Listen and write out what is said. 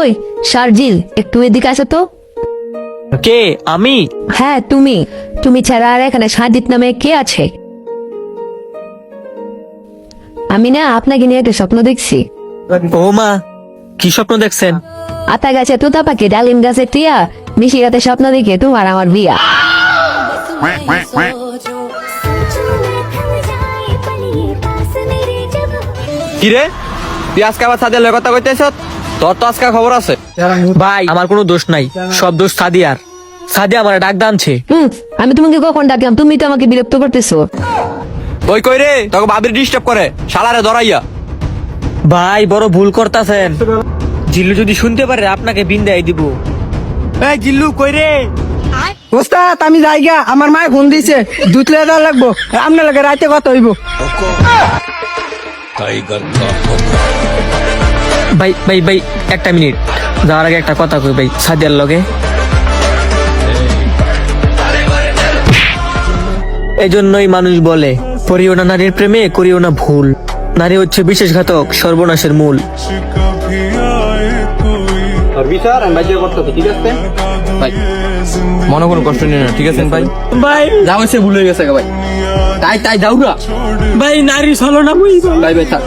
ওই শারজিল, একটু এদিকে আসো তো। কে? আমি? হ্যাঁ তুমি ছাড়া আর এখানে সাজিদ নামে কে আছে? আমি না আপনাকে নিয়ে একটা স্বপ্ন দেখছি। ও মা, কি স্বপ্ন দেখছেন? আতা গাছে তোতা পাখি, ডালিম গাছে টিয়া, মিশি রাতে স্বপ্ন দেখে তোমার আমার বিয়া। কি রে, তুই আজকে আবার সাদিয়ার লগে কথা কইতেছ? তোর তো আজকে খবর আছে। ভাই আমার কোনো দোষ নাই, সব দোষ সাদিয়ার। সাদিয়া আমার ডাক দানছে। আমি তোমাকে কখন ডাকলাম? তুমি তো আমাকে বিরক্ত করতেছো। ওই কই রে, তোকে বাবির ডিস্টার্ব করে, শালারে ধরাইয়া। ভাই বড় ভুল করতাছেন। জিল্লু যদি শুনতে পারে আপনাকে বিন্দাই দিব। এই জিল্লু কই রে? ওস্তাদ আমি যাইগা, আমার মায়ে ফোন দিছে, 2 লিটার লাগবো, আপনার লাগে রাতে কত হইব? ভাই ভাই ভাই একটা মিনিট, যাওয়ার আগে একটা কথা কই ভাই সাদিয়ার লগে। এজন্যই মানুষ বলে, পড়িও না নারীর প্রেমে, করিও না ভুল। নারী হচ্ছে বিশেষঘাতক, সর্বনাশের মূল। বিচার আমি বাইরে করতে, ঠিক আছে ভাই? মনে কোনো কষ্ট নেই না, ঠিক আছে ভাই? ভাই যাও, সে ভুল হয়ে গেছে ভাই। তাই যাও না ভাই, নারী ছলনা বুঝি ভাই, ভাই থাক।